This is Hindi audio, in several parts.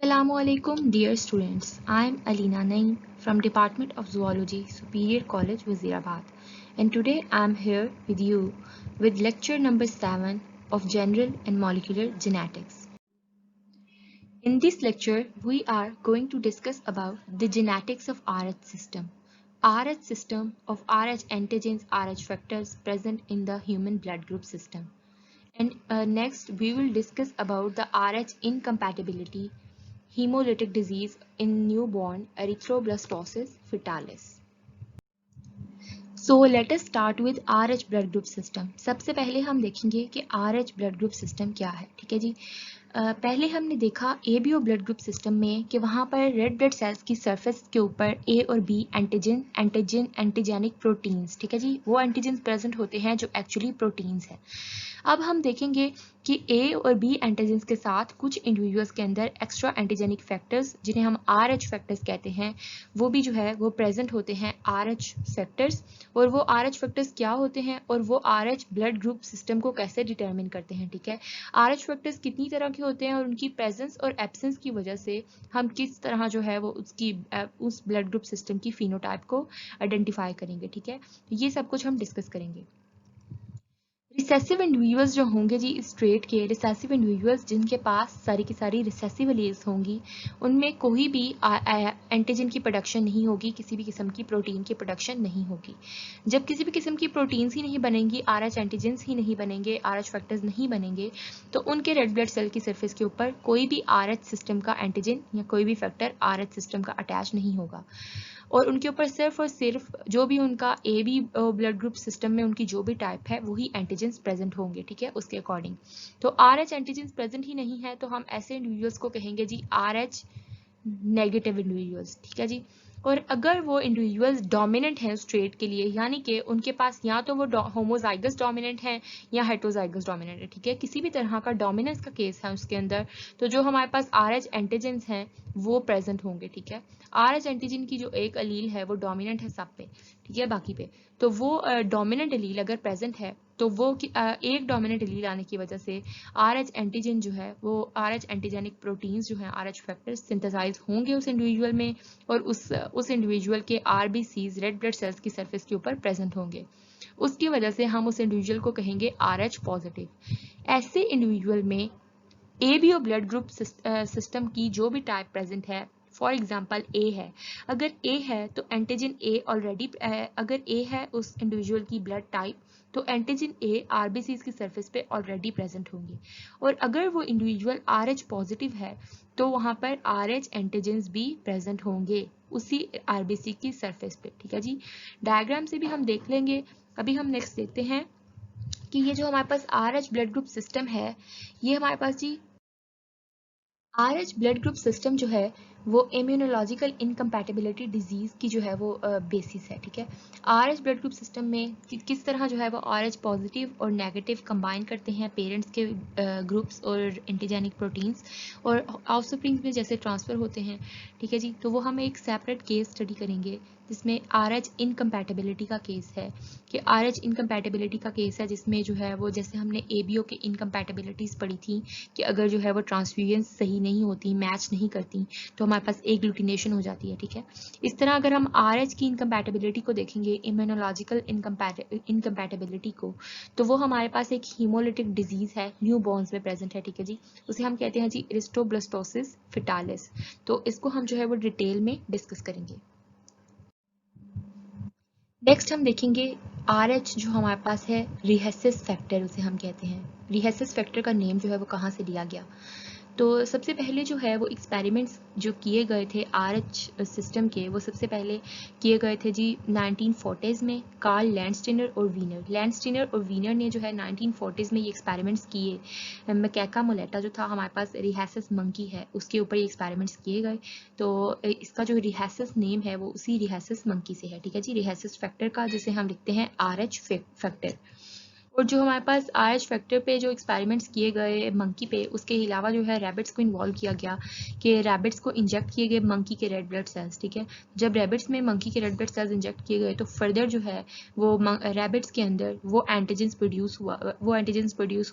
Assalamualaikum dear students. I am Alina Naeem from Department of Zoology, Superior College, Wazirabad. And today I am here with you with lecture number 7 of General and Molecular Genetics. In this lecture, we are going to discuss about the genetics of Rh system. Rh system of Rh antigens, Rh factors present in the human blood group system. And next, we will discuss about the Rh incompatibility, hemolytic disease in newborn, erythroblastosis fetalis. So let us start with RH blood group system. सबसे पहले हम देखेंगे कि RH blood group system क्या है, ठीक है जी। पहले हमने देखा ABO ब्लड ग्रुप सिस्टम में कि वहाँ पर रेड ब्लड सेल्स की सरफेस के ऊपर A और B एंटीजेनिक प्रोटीन्स, ठीक है जी, वो एंटीजेंस प्रेजेंट होते हैं जो एक्चुअली प्रोटीन्स है। अब हम देखेंगे कि A और B एंटीजेंस के साथ कुछ इंडिविजुअल्स के अंदर एक्स्ट्रा एंटीजेनिक फैक्टर्स जिन्हें हम RH फैक्टर्स कहते हैं वो भी जो है वो प्रेजेंट होते हैं RH फैक्टर्स। और वो RH फैक्टर्स क्या होते हैं और वो RH ब्लड ग्रुप सिस्टम को कैसे डिटरमिन करते हैं, ठीक है। RH फैक्टर्स कितनी तरह के होते हैं और उनकी प्रेजेंस और एब्सेंस की वजह से हम किस तरह जो है वो उस ब्लड ग्रुप सिस्टम की फिनोटाइप को आइडेंटिफाई करेंगे, ठीक है। ये सब कुछ हम डिस्कस करेंगे। रिसेसिव इंडिविजुअल्स जो होंगे जी इस ट्रेट के, रिसेसिव इंडिविजुअल्स जिनके पास सारी की सारी रिसेसिव एलील्स होंगी, उनमें कोई भी एंटीजन की प्रोडक्शन नहीं होगी, किसी भी किस्म की प्रोटीन की प्रोडक्शन नहीं होगी। जब किसी भी किस्म की प्रोटीन्स ही नहीं बनेंगी, RH एंटीजेंस ही नहीं बनेंगे, RH फैक्टर्स नहीं बनेंगे, तो उनके रेड ब्लड सेल की सरफेस के ऊपर कोई भी RH सिस्टम का एंटीजन या कोई भी फैक्टर RH सिस्टम का अटैच नहीं होगा। और उनके ऊपर सिर्फ और सिर्फ जो भी उनका AB ब्लड ग्रुप सिस्टम में उनकी जो भी टाइप है वही एंटीजेंस प्रेजेंट होंगे, ठीक है, उसके अकॉर्डिंग। तो RH एंटीजेंस प्रेजेंट ही नहीं है तो हम ऐसे इंडिविजुअल्स को कहेंगे जी RH नेगेटिव इंडिविजुअल्स, ठीक है जी। और अगर वो इंडिविजुअल्स डोमिनेंट हैं उस ट्रेट के लिए, यानी कि उनके पास या तो वो होमोजाइगस डोमिनेंट हैं या हेटरोजाइगस डोमिनेंट है, ठीक है, किसी भी तरह का डोमिनेंस का केस है उसके अंदर, तो जो हमारे पास RH एंटीजेंस हैं वो प्रेजेंट होंगे, ठीक है। RH एंटीजन की जो एक अलील है वो डोमिनेंट है सब पे, ठीक है, बाकी पे। तो वो डोमिनेंट अलील अगर प्रेजेंट है तो वो एक डोमिनेंट एलील आने की वजह से RH एंटीजन जो है वो RH एंटीजेनिक प्रोटीन्स जो हैं RH फैक्टर्स सिंथेसाइज होंगे उस इंडिविजुअल में, और उस इंडिविजुअल के RBCs रेड ब्लड सेल्स की सरफेस के ऊपर प्रेजेंट होंगे। उसकी वजह से हम उस इंडिविजुअल को कहेंगे RH पॉजिटिव। ऐसे इंडिविजुअल में ABO ब्लड ग्रुप सिस्टम की जो भी टाइप प्रेजेंट है, फॉर एग्जाम्पल A है, अगर A है तो एंटीजन A ऑलरेडी, अगर A है उस इंडिविजुअल की ब्लड टाइप तो एंटीजन A RBCs की सरफेस पे ऑलरेडी प्रेजेंट होंगे। और अगर वो इंडिविजुअल RH पॉजिटिव है तो वहाँ पर RH एंटीजेंस भी प्रेजेंट होंगे उसी RBC की सरफेस पे, ठीक है जी। डायग्राम से भी हम देख लेंगे। अभी हम नेक्स्ट देखते हैं कि ये जो हमारे पास RH ब्लड ग्रुप सिस्टम है, ये हमारे पास जी RH ब्लड ग्रुप सिस्टम जो है वो इम्यूनोलॉजिकल इनकम्पैटिबिलिटी डिजीज की जो है वो बेसिस है, ठीक है। RH ब्लड ग्रुप सिस्टम में किस तरह जो है वो RH पॉजिटिव और नेगेटिव कंबाइन करते हैं पेरेंट्स के ग्रुप्स और एंटीजेनिक प्रोटीन्स, और ऑफस्प्रिंग्स में जैसे ट्रांसफर होते हैं, ठीक है जी। तो वो हम एक सेपरेट केस स्टडी करेंगे जिसमें RH इनकम्पैटिबिलिटी का केस है, कि RH इनकम्पैटिबिलिटी का केस है जिसमें जो है वो जैसे हमने ABO की इनकम्पैटिबिलिटीज पढ़ी थी कि अगर जो है वो ट्रांसफ्यूजन सही नहीं होती, मैच नहीं करती, तो हमारे पास एग्लूटिनेशन हो जाती है, ठीक है। इस तरह अगर हम RH की इनकम्पैटिबिलिटी को देखेंगे, इम्यूनोलॉजिकल इनकम्पैटिबिलिटी को, तो वो हमारे पास एक हीमोलिटिक डिजीज है, न्यू बॉर्न्स में प्रेजेंट है, ठीक है जी। उसे हम कहते हैं जी एरिथ्रोब्लास्टोसिस फेटालिस। तो इसको हम जो है वो डिटेल में डिस्कस करेंगे। नेक्स्ट हम देखेंगे RH जो हमारे पास है रिहेसिस फैक्टर उसे हम कहते हैं। रिहेसिस फैक्टर का नेम जो है वो कहाँ से लिया गया, तो सबसे पहले जो है वो एक्सपेरिमेंट्स जो किए गए थे RH सिस्टम के, वो सबसे पहले किए गए थे जी 1940s में। कार्ल लैंडस्टीनर और वीनर ने जो है 1940s में ये एक्सपेरिमेंट्स किए। मैकेका मोलेटा जो था हमारे पास रिहेसिस मंकी है उसके ऊपर ये एक्सपेरिमेंट्स किए गए। तो इसका जो रिहेसिस नेम है वो उसी रिहेसिस मंकी से है, ठीक है जी, रिहेसिस फैक्टर का जिसे हम लिखते हैं RH फैक्टर। और जो हमारे पास RH फैक्टर पे जो एक्सपेरिमेंट्स किए गए मंकी पे, उसके अलावा जो है रैबिट्स को इन्वॉल्व किया गया कि रैबिट्स को इंजेक्ट किए गए मंकी के रेड ब्लड सेल्स, ठीक है। जब रैबिट्स में मंकी के रेड ब्लड सेल्स इंजेक्ट किए गए तो फर्दर जो है वो रैबिट्स के अंदर वो एंटीजेंस प्रोड्यूस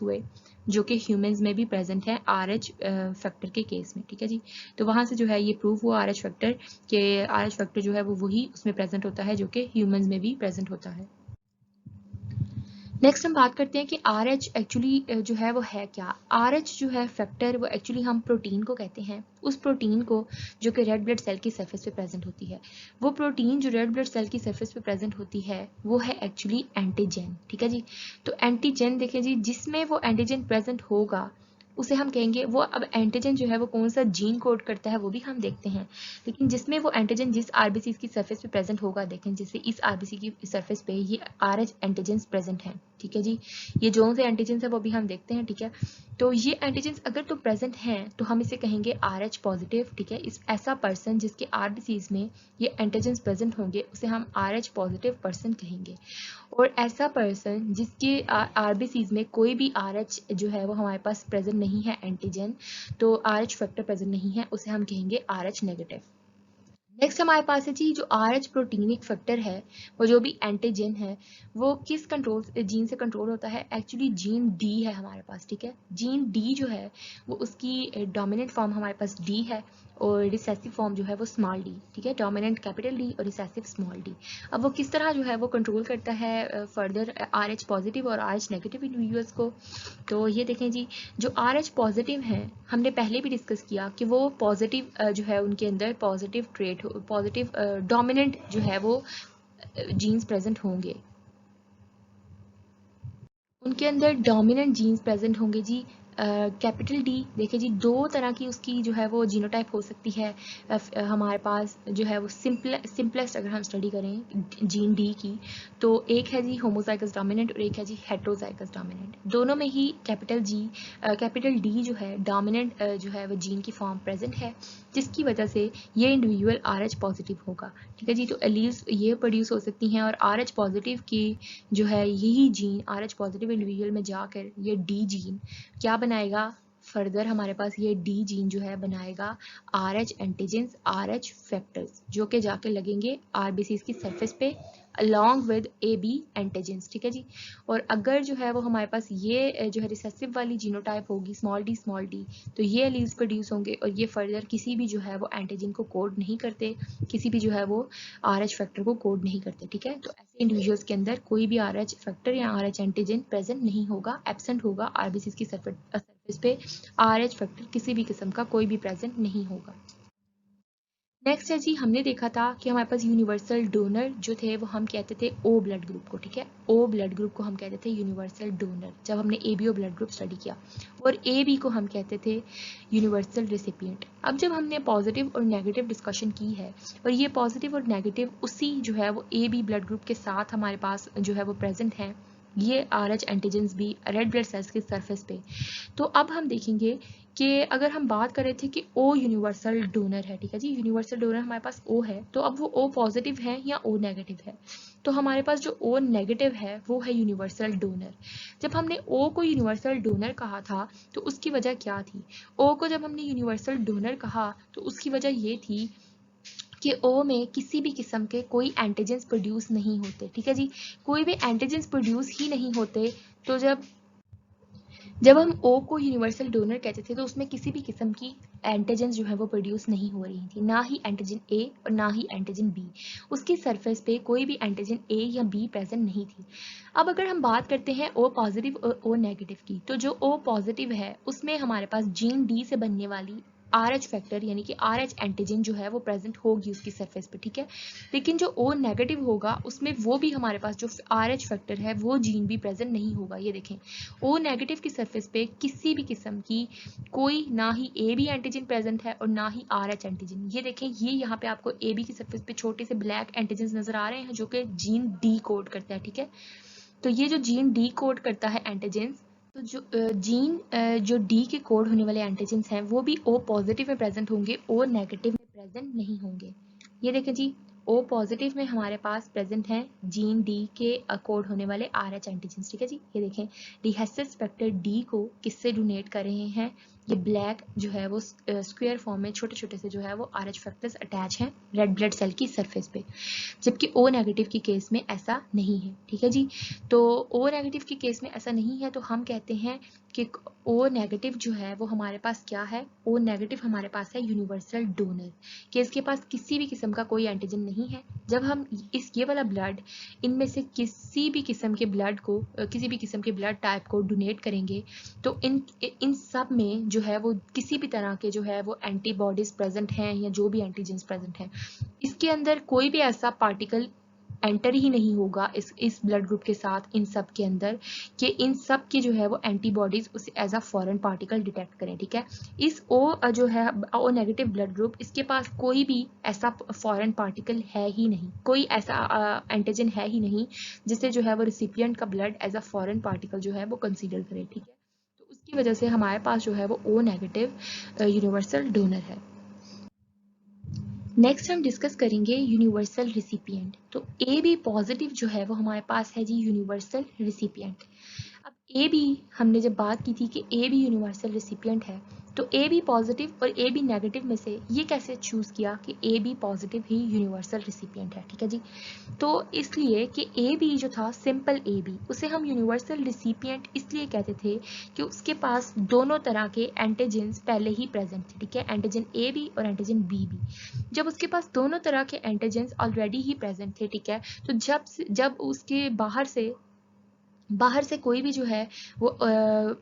हुए जो कि ह्यूमंस में भी प्रेजेंट है RH फैक्टर के केस में, ठीक है जी। तो वहाँ से जो है ये प्रूव हुआ RH फैक्टर कि RH फैक्टर जो है वो वही उसमें प्रेजेंट होता है जो कि ह्यूमंस में भी प्रेजेंट होता है। नेक्स्ट हम बात करते हैं कि RH एक्चुअली जो है वो है क्या। RH जो है फैक्टर वो एक्चुअली हम प्रोटीन को कहते हैं, उस प्रोटीन को जो कि रेड ब्लड सेल की सरफेस पे प्रेजेंट होती है। वो प्रोटीन जो रेड ब्लड सेल की सरफेस पे प्रेजेंट होती है वो है एक्चुअली एंटीजन, ठीक है जी। तो एंटीजन देखें जी, जिसमें वो एंटीजन प्रेजेंट होगा उसे हम कहेंगे, वो अब एंटीजन जो है वो कौन सा जीन कोड करता है वो भी हम देखते हैं, लेकिन जिसमें वो एंटीजन जिस आरबीसी की सरफेस पे प्रेजेंट होगा, देखें जैसे इस आरबीसी की सरफेस पे ये RH एंटीजन प्रेजेंट हैं, ठीक है जी। ये जो से एंटीजन है वो भी हम देखते हैं, ठीक है। तो ये एंटीजन अगर तो प्रेजेंट हैं तो हम इसे कहेंगे RH पॉजिटिव, ठीक है। इस ऐसा पर्सन जिसके आरबीसीज में ये एंटीजन प्रेजेंट होंगे उसे हम RH पॉजिटिव पर्सन कहेंगे। और ऐसा पर्सन जिसके आरबीसीज में कोई भी RH जो है वो हमारे पास प्रेजेंट नहीं है एंटीजन, तो RH फैक्टर प्रेजेंट नहीं है, उसे हम कहेंगे RH नेगेटिव। नेक्स्ट हमारे पास है जी जो RH प्रोटीन एक फैक्टर है, वो जो भी एंटीजन है वो किस कंट्रोल जीन से कंट्रोल होता है, एक्चुअली जीन D है हमारे पास, ठीक है। जीन D जो है वो उसकी डोमिनेंट फॉर्म हमारे पास D है और रिसेसिव फॉर्म जो है वो स्मॉल d, ठीक है। डोमिनेंट कैपिटल D और रिसेसिव स्मॉल d। अब वो किस तरह जो है वो कंट्रोल करता है फर्दर RH पॉजिटिव और RH नेगेटिव इंडिविजुअल्स को। तो ये देखें जी, जो RH पॉजिटिव हैं हमने पहले भी डिस्कस किया कि वो पॉजिटिव जो है उनके अंदर पॉजिटिव ट्रेट, पॉजिटिव डोमिनेंट जो है वो जीन्स प्रेजेंट होंगे, उनके अंदर डोमिनेंट जीन्स प्रेजेंट होंगे जी। कैपिटल D देखिए जी, दो तरह की उसकी जो है वो जीनोटाइप हो सकती है। हमारे पास जो है वो सिंपलेस्ट अगर हम स्टडी करें जीन D की, तो एक है जी होमोजाइगस डोमिनेंट और एक है जी हेट्रोजाइगस डोमिनेंट। दोनों में ही कैपिटल D जो है डोमिनेंट जो है वो जीन की फॉर्म प्रेजेंट है, जिसकी वजह से ये इंडिविजुअल RH पॉजिटिव होगा, ठीक है जी। तो एलील्स ये प्रोड्यूस हो सकती हैं और RH पॉजिटिव की जो है यही जीन RH पॉजिटिव इंडिविजुअल में जाकर ये D जीन क्या बनाएगा, फर्दर हमारे पास ये D जीन जो है बनाएगा RH एंटीजेंस, RH फैक्टर्स, जो कि जाके लगेंगे RBCs की सरफेस पे along with AB एंटीजेंस, ठीक है जी। और अगर जो है वो हमारे पास ये जो है रिसेसिव वाली जीनोटाइप होगी स्मॉल d, तो ये एलील्स प्रोड्यूस होंगे और ये फर्दर किसी भी जो है वो एंटीजन को कोड नहीं करते, किसी भी जो है वो RH फैक्टर को कोड नहीं करते, ठीक है। तो ऐसे इंडिविजुअल्स के अंदर कोई भी RH फैक्टर या RH एंटीजन प्रेजेंट नहीं होगा, एब्सेंट होगा। आरबीसी की सरफेस पे RH फैक्टर किसी भी किस्म का कोई भी प्रेजेंट नहीं होगा। नेक्स्ट है जी, हमने देखा था कि हमारे पास यूनिवर्सल डोनर जो थे वो हम कहते थे O ब्लड ग्रुप को, ठीक है। O ब्लड ग्रुप को हम कहते थे यूनिवर्सल डोनर जब हमने ABO ब्लड ग्रुप स्टडी किया, और AB को हम कहते थे यूनिवर्सल रिसिपिएंट। अब जब हमने पॉजिटिव और नेगेटिव डिस्कशन की है, और ये पॉजिटिव और नेगेटिव उसी जो है वो AB ब्लड ग्रुप के साथ हमारे पास जो है वो प्रेजेंट हैं, ये RH एंटीजेंस भी रेड ब्लड सेल्स के सरफेस पे। तो अब हम देखेंगे कि अगर हम बात कर रहे थे कि O यूनिवर्सल डोनर है, ठीक है जी, यूनिवर्सल डोनर हमारे पास O है, तो अब वो O पॉजिटिव है या O नेगेटिव है। तो हमारे पास जो O नेगेटिव है वो है यूनिवर्सल डोनर। जब हमने O को यूनिवर्सल डोनर कहा था तो उसकी वजह क्या थी, O को जब हमने यूनिवर्सल डोनर कहा तो उसकी वजह ये थी कि O में किसी भी किस्म के कोई एंटीजेंस प्रोड्यूस नहीं होते, ठीक है जी। कोई भी एंटीजेंस प्रोड्यूस ही नहीं होते, तो जब हम O को यूनिवर्सल डोनर कहते थे तो उसमें किसी भी किस्म की एंटीजन जो है वो प्रोड्यूस नहीं हो रही थी, ना ही एंटीजन A और ना ही एंटीजन B। उसकी सरफेस पे कोई भी एंटीजन A या B प्रेजेंट नहीं थी। अब अगर हम बात करते हैं O पॉजिटिव और O नेगेटिव की, तो जो O पॉजिटिव है उसमें हमारे पास जीन D से बनने वाली RH फैक्टर यानी कि RH एंटीजन जो है वो प्रेजेंट होगी उसकी सरफेस पे, ठीक है। लेकिन जो O नेगेटिव होगा उसमें वो भी हमारे पास जो RH फैक्टर है वो जीन भी प्रेजेंट नहीं होगा। ये देखें, O नेगेटिव की सरफेस पे किसी भी किस्म की कोई ना ही AB एंटीजन प्रेजेंट है और ना ही RH एंटीजन। ये देखें, ये यहाँ पे आपको AB की सरफेस पे छोटे से ब्लैक एंटीजन नजर आ रहे हैं जो कि जीन D कोड करता है, ठीक है। तो ये जो जीन D कोड करता है एंटीजेंस, तो जो जो D के कोड होने वाले एंटीजेंस हैं वो भी O पॉजिटिव में प्रेजेंट होंगे, O नेगेटिव में प्रेजेंट नहीं होंगे। ये देखें जी, ओ पॉजिटिव में हमारे पास प्रेजेंट है जीन डी के कोड होने वाले RH एंटीजन्स, ठीक है जी। ये देखें रिहेसिस फैक्टर डी को किससे डोनेट कर रहे हैं, ये ब्लैक जो है वो स्क्वायर फॉर्म में छोटे छोटे से जो है वो RH फैक्टर्स अटैच हैं रेड ब्लड सेल की सरफेस पे, जबकि ओ नेगेटिव की केस में ऐसा नहीं है, ठीक है जी। तो ओ नेगेटिव की केस में ऐसा नहीं है, तो हम कहते हैं कि ओ नेगेटिव जो है वो हमारे पास क्या है, ओ नेगेटिव हमारे पास है यूनिवर्सल डोनर, कि इसके पास किसी भी किस्म का कोई एंटीजन नहीं है। जब हम ये वाला ब्लड इनमें से किसी भी किस्म के ब्लड को, किसी भी किस्म के ब्लड टाइप को डोनेट करेंगे, तो इन सब में जो है वो किसी भी तरह के जो है वो एंटीबॉडीज प्रेजेंट हैं या जो भी एंटीजन्स प्रेजेंट हैं, इसके अंदर कोई भी ऐसा पार्टिकल एंटर ही नहीं होगा इस ब्लड ग्रुप के साथ इन सब के अंदर, कि इन सब की जो है वो एंटीबॉडीज उसे as a foreign particle detect करें, ठीक है। इस ओ जो है ओ नेगेटिव ब्लड ग्रुप, इसके पास कोई भी ऐसा फॉरेन पार्टिकल है ही नहीं, कोई ऐसा एंटीजन है ही नहीं जिससे जो है वो रिसिपिएंट का blood as a foreign particle जो है वो कंसीडर करे, ठीक है। तो उसकी वजह से हमारे पास जो है वो ओ नेगेटिव यूनिवर्सल डोनर है। नेक्स्ट हम डिस्कस करेंगे यूनिवर्सल रिसिपिएंट। तो ए बी पॉजिटिव जो है वो हमारे पास है जी यूनिवर्सल रिसिपिएंट। अब ए बी, हमने जब बात की थी कि ए बी यूनिवर्सल रिसिपिएंट है, तो ए बी पॉजिटिव और ए बी नेगेटिव में से ये कैसे चूज किया कि ए बी पॉजिटिव ही यूनिवर्सल रिसिपिएंट है, ठीक है जी। तो इसलिए कि ए बी जो था सिंपल ए बी, उसे हम यूनिवर्सल रिसिपिएंट इसलिए कहते थे कि उसके पास दोनों तरह के एंटीजन्स पहले ही प्रेजेंट थे, ठीक है, एंटीजन ए बी और एंटीजन बी बी। जब उसके पास दोनों तरह के एंटीजन्स ऑलरेडी ही प्रेजेंट थे, ठीक है, तो जब उसके बाहर से कोई भी जो है वो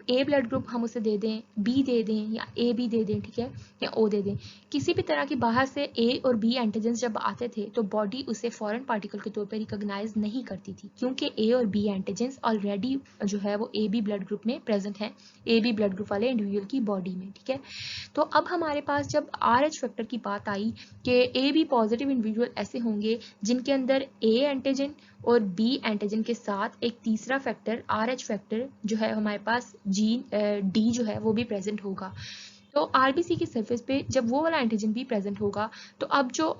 ए ब्लड ग्रुप हम उसे दे दें, बी दे दें या ए बी दे दें, ठीक है, या ओ दे दें, किसी भी तरह की बाहर से ए और बी एंटीजन्स जब आते थे तो बॉडी उसे फॉरेन पार्टिकल के तौर पर रिकॉग्नाइज नहीं करती थी, क्योंकि ए और बी एंटीजन्स ऑलरेडी जो है वो ए बी ब्लड ग्रुप में प्रेजेंट है, ए बी ब्लड ग्रुप वाले इंडिविजुअल की बॉडी में, ठीक है। तो अब हमारे पास जब RH फैक्टर की बात आई कि ए बी पॉजिटिव इंडिविजुअल ऐसे होंगे जिनके अंदर ए एंटीजन और बी एंटीजन के साथ एक तीसरा फैक्टर RH फैक्टर जो है हमारे पास जीन डी जो है वो भी प्रेजेंट होगा। तो RBC की सरफेस पे जब वो वाला एंटीजन भी प्रेजेंट होगा, तो अब जो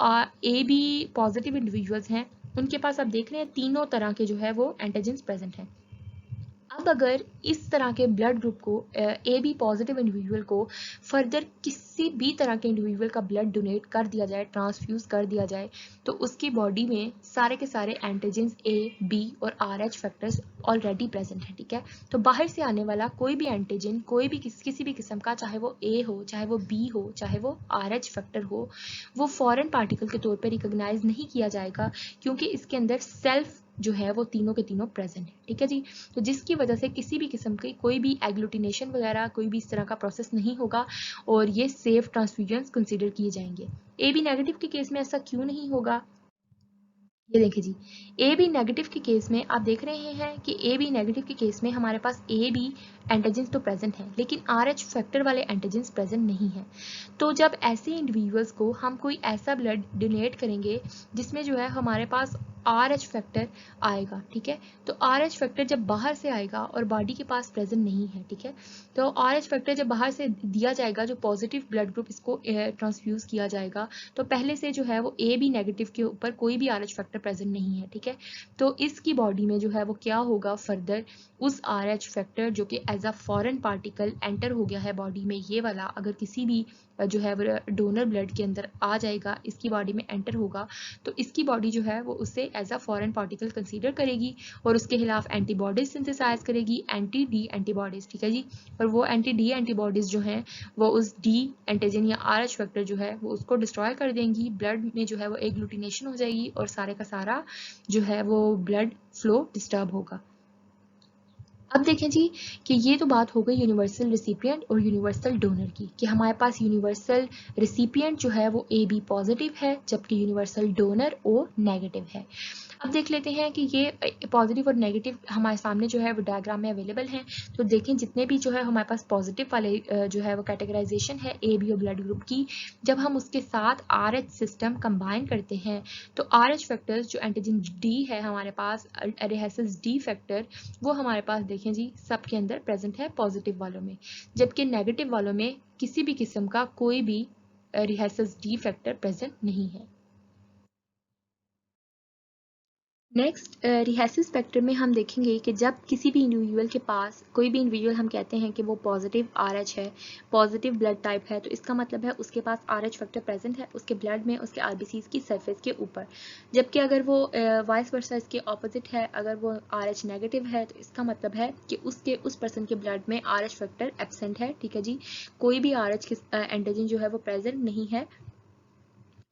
ए बी पॉजिटिव इंडिविजुअल्स हैं उनके पास आप देख रहे हैं तीनों तरह के जो है वो एंटीजन्स प्रेजेंट हैं। अब अगर इस तरह के ब्लड ग्रुप को ए बी पॉजिटिव इंडिविजुअल को फर्दर किसी भी तरह के इंडिविजुअल का ब्लड डोनेट कर दिया जाए, ट्रांसफ्यूज कर दिया जाए, तो उसकी बॉडी में सारे के सारे एंटीजन्स ए बी और RH फैक्टर्स ऑलरेडी प्रेजेंट है, ठीक है। तो बाहर से आने वाला कोई भी एंटीजन, कोई भी किसी भी किस्म का, चाहे वो ए हो, चाहे वो बी हो, चाहे वो RH फैक्टर हो, वो फॉरेन पार्टिकल के तौर पर रिकॉग्नाइज नहीं किया जाएगा, क्योंकि इसके अंदर सेल्फ जो है वो तीनों के तीनों प्रेजेंट है, ठीक है जी। तो जिसकी वजह से किसी भी किस्म की कोई भी एग्लूटिनेशन वगैरह कोई भी इस तरह का प्रोसेस नहीं होगा और ये सेफ ट्रांसफ्यूजन कंसीडर किए जाएंगे। ए बी नेगेटिव के केस में ऐसा क्यों नहीं होगा, ये देखिए जी, ए बी नेगेटिव के केस में आप देख रहे हैं कि ए बी नेगेटिव के केस में हमारे पास ए बी एंटीजन्स तो प्रेजेंट हैं, लेकिन RH फैक्टर वाले एंटीजन्स प्रेजेंट नहीं हैं। तो जब ऐसे इंडिविजुअल्स को हम कोई ऐसा ब्लड डोनेट करेंगे जिसमें जो है हमारे पास RH फैक्टर आएगा, ठीक है, तो RH फैक्टर जब बाहर से आएगा और बॉडी के पास प्रेजेंट नहीं है, ठीक है, तो RH फैक्टर जब बाहर से दिया जाएगा, जो पॉजिटिव ब्लड ग्रुप इसको ट्रांसफ्यूज किया जाएगा, तो पहले से जो है वो ए बी नेगेटिव के ऊपर कोई भी RH फैक्टर प्रेजेंट नहीं है, ठीक है। तो इसकी बॉडी में जो है वो क्या होगा, फर्दर उस RH फैक्टर जो कि as a foreign particle enter हो गया है बॉडी में, ये वाला अगर किसी भी जो है वो डोनर ब्लड के अंदर आ जाएगा, इसकी बॉडी में एंटर होगा, तो इसकी बॉडी जो है वो उसे as a foreign particle consider करेगी और उसके खिलाफ एंटीबॉडीज सिंथेसाइज करेगी, एंटी डी एंटीबॉडीज, ठीक है जी। और वो एंटी डी एंटीबॉडीज जो हैं वो उस डी एंटीजन या RH फैक्टर जो है वो उसको डिस्ट्रॉय कर देंगी, ब्लड में जो है वो एग्लूटिनेशन हो जाएगी और सारे का सारा जो है वो ब्लड फ्लो डिस्टर्ब होगा। अब देखें जी कि ये तो बात हो गई यूनिवर्सल रिसिपिएंट और यूनिवर्सल डोनर की, कि हमारे पास यूनिवर्सल रिसिपिएंट जो है वो ए बी पॉजिटिव है जबकि यूनिवर्सल डोनर ओ नेगेटिव है। अब देख लेते हैं कि ये पॉजिटिव और नेगेटिव हमारे सामने जो है वो डायग्राम में अवेलेबल हैं। तो देखें जितने भी जो है हमारे पास पॉजिटिव वाले जो है वो कैटेगराइजेशन है ए बी और ब्लड ग्रुप की, जब हम उसके साथ RH सिस्टम कंबाइन करते हैं तो RH फैक्टर्स जो एंटीजन डी है हमारे पास, एडेहेसिस डी फैक्टर, वो हमारे पास देखें जी सबके अंदर प्रेजेंट है पॉजिटिव वालों में, जबकि नेगेटिव वालों में किसी भी किस्म का कोई भी रिहेसिस डी फैक्टर प्रेजेंट नहीं है। नेक्स्ट रिहेसिव स्पेक्ट्रम में हम देखेंगे कि जब किसी भी इंडिविजुअल के पास कोई भी इंडिविजुअल हम कहते हैं कि वो पॉजिटिव आरएच है, पॉजिटिव ब्लड टाइप है, तो इसका मतलब है उसके पास आरएच फैक्टर प्रेजेंट है उसके ब्लड में, उसके आरबीसीज की सरफेस के ऊपर। जबकि अगर वो वाइस वर्सा इसके ऑपोजिट है, अगर वो आरएच नेगेटिव है, तो इसका मतलब है कि उस पर्सन के ब्लड में आरएच फैक्टर एब्सेंट है। ठीक है जी, कोई भी आरएच की एंटीजन जो है वो प्रेजेंट नहीं है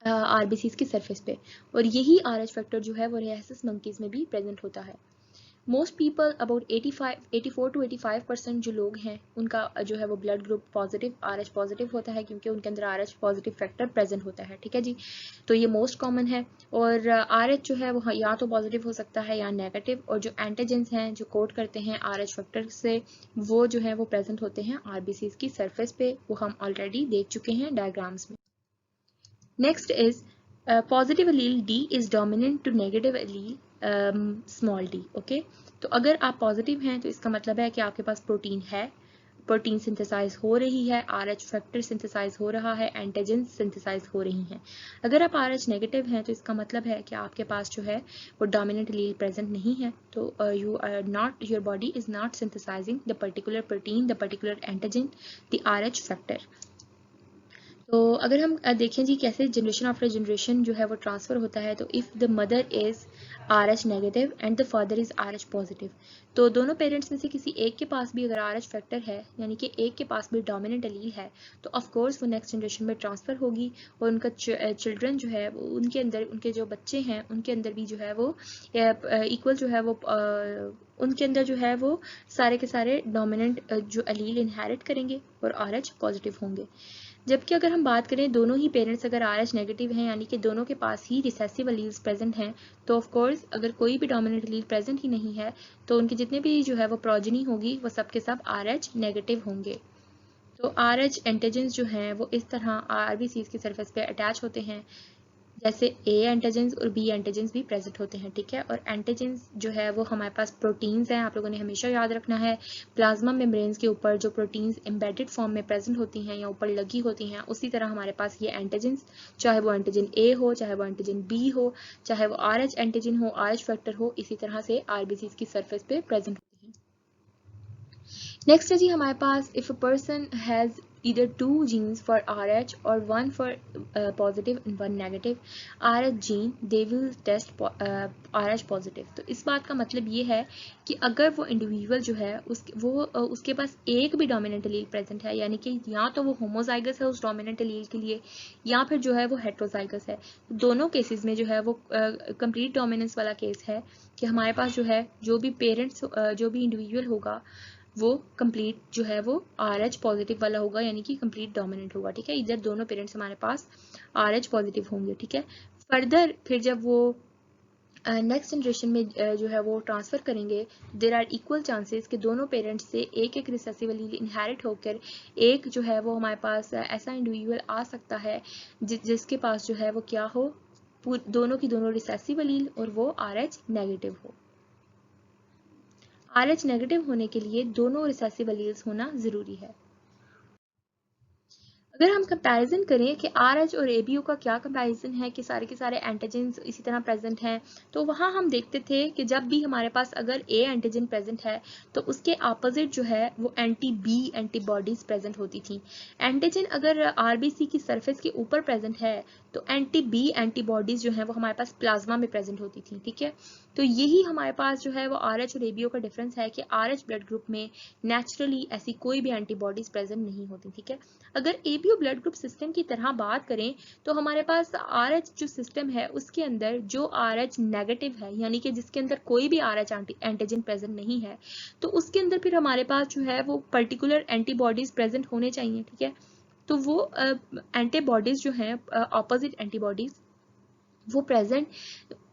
आरबीसीज की सरफेस पे। और यही आरएच फैक्टर जो है वो रिहेसिस मंकीज में भी प्रेजेंट होता है। मोस्ट पीपल अबाउट 84 to 85% जो लोग हैं उनका जो है वो blood group positive RH positive होता है, क्योंकि उनके अंदर आरएच पॉजिटिव फैक्टर प्रेजेंट होता है। ठीक है जी, तो ये मोस्ट कॉमन है। और आरएच जो है वो या तो पॉजिटिव हो सकता है या नेगेटिव, और जो एंटीजेंस हैं जो कोड करते हैं आरएच फैक्टर से, वो जो है वो प्रेजेंट होते हैं आरबीसीज की सरफेस पे। वो हम ऑलरेडी देख चुके हैं डायग्राम्स में। Next is positive allele D is dominant to negative allele small d. Okay, तो अगर आप पॉजिटिव हैं तो इसका मतलब है कि आपके पास प्रोटीन है, प्रोटीन सिंथेसाइज हो रही है, आरएच फैक्टर सिंथेसाइज हो रहा है, एंटीजन सिंथेसाइज हो रही हैं। अगर आप आरएच नेगेटिव हैं तो इसका मतलब है कि आपके पास जो है वो डोमिनेंट एलील प्रेजेंट नहीं है, तो your body is not synthesising the particular protein, the particular antigen, the RH factor. तो अगर हम देखें जी कैसे जनरेशन आफ्टर जनरेशन जो है वो ट्रांसफर होता है, तो if the mother is R H negative and the father is R H positive, तो दोनों पेरेंट्स में से किसी एक के पास भी अगर आर एच फैक्टर है, यानी कि एक के पास भी डोमिनेंट एलील है, तो ऑफ कोर्स वो नेक्स्ट जनरेशन में ट्रांसफ़र होगी। और उनका चिल्ड्रन जो है वो उनके अंदर, उनके जो बच्चे हैं उनके अंदर भी जो है वो इक्वल जो है वो उनके अंदर जो है वो सारे के सारे डोमिनेंट जो एलील इनहेरिट करेंगे और आर एच पॉजिटिव होंगे। जबकि अगर हम बात करें दोनों ही पेरेंट्स अगर आर एच नेगेटिव हैं, यानी कि दोनों के पास ही रिसेसिव एलील्स प्रेजेंट हैं, तो ऑफ कोर्स अगर कोई भी डोमिनेंट एलील प्रेजेंट ही नहीं है, तो उनके जितने भी जो है वो प्रोजेनी होगी वो सब के सब आर एच नेगेटिव होंगे। तो आर एच एंटीजेंस जो हैं वो इस तरह आरबीसीज की सरफेस पे अटैच होते हैं, जैसे ए एंटीजेंस और बी एंटीजेंस भी प्रेजेंट होते हैं। ठीक है, और एंटीजेंस जो है वो हमारे पास प्रोटीन्स हैं, आप लोगों ने हमेशा याद रखना है प्लाज्मा मेम्ब्रेन्स के ऊपर जो प्रोटीन्स एम्बेडेड फॉर्म में प्रेजेंट होती हैं या ऊपर लगी होती हैं, उसी तरह हमारे पास ये एंटीजेंस, चाहे वो एंटीजन ए हो, चाहे वो एंटीजन बी हो, चाहे वो आर एच एंटीजन हो, आर एच फैक्टर हो, इसी तरह से आरबीसीज की सरफेस पे प्रेजेंट होती हैं। नेक्स्ट है जी हमारे पास if a person has either two genes for RH or one for positive and one negative RH gene, they will test RH positive। तो इस बात का मतलब ये है कि अगर वो इंडिविजुअल जो है उसके पास एक भी डोमिनेंट एलील प्रेजेंट है, यानी कि या तो वो होमोजाइगस है उस डोमिनेंट एलील के लिए, या फिर जो है वो हेट्रोजाइगस है। दोनों केसेस में जो है वो कंप्लीट डोमिनेंस वाला केस है कि हमारे पास जो है जो भी पेरेंट्स जो भी इंडिविजुअल होगा वो कंप्लीट जो है वो आर एच पॉजिटिव वाला होगा, यानी कि कंप्लीट डोमिनेंट होगा। ठीक है, इधर दोनों पेरेंट्स हमारे पास आर एच पॉजिटिव होंगे। ठीक है, फर्दर फिर जब वो नेक्स्ट जनरेशन में जो है वो ट्रांसफ़र करेंगे, देर आर इक्वल चांसेस कि दोनों पेरेंट्स से एक एक रिसेसिव एलील इनहेरिट होकर एक जो है वो हमारे पास ऐसा इंडिविजुअल आ सकता है जिसके पास जो है वो क्या हो, दोनों की दोनों रिसेसिव एलील और वो आर एच नेगेटिव हो। आर एच नेगेटिव होने के लिए दोनों रिसेसिव एलील्स होना ज़रूरी है। अगर हम कंपैरिजन करें कि आर एच और एबीओ का क्या कंपैरिजन है कि सारे के सारे एंटीजन्स इसी तरह प्रेजेंट हैं, तो वहाँ हम देखते थे कि जब भी हमारे पास अगर ए एंटीजन प्रेजेंट है तो उसके अपोजिट जो है वो एंटी बी एंटीबॉडीज प्रेजेंट होती थी। एंटीजन अगर आरबीसी की सरफेस के ऊपर प्रेजेंट है तो एंटी बी एंटीबॉडीज जो है वो हमारे पास प्लाज्मा में प्रेजेंट होती थी। ठीक है, तो यही हमारे पास जो है वो आर एच और एबीओ का डिफरेंस है कि आर एच ब्लड ग्रुप में नेचुरली ऐसी कोई भी एंटीबॉडीज प्रेजेंट नहीं होती। ठीक है, अगर एबीओ ब्लड ग्रुप सिस्टम की तरह बात करें तो हमारे पास आर एच जो सिस्टम है उसके अंदर जो आर एच नेगेटिव है, यानी कि जिसके अंदर कोई भी आर एच एंटीजन प्रेजेंट नहीं है, तो उसके अंदर फिर हमारे पास जो है वो पर्टिकुलर एंटीबॉडीज प्रेजेंट होने चाहिए। ठीक है, तो वो एंटीबॉडीज जो हैं ऑपोजिट एंटीबॉडीज वो प्रेजेंट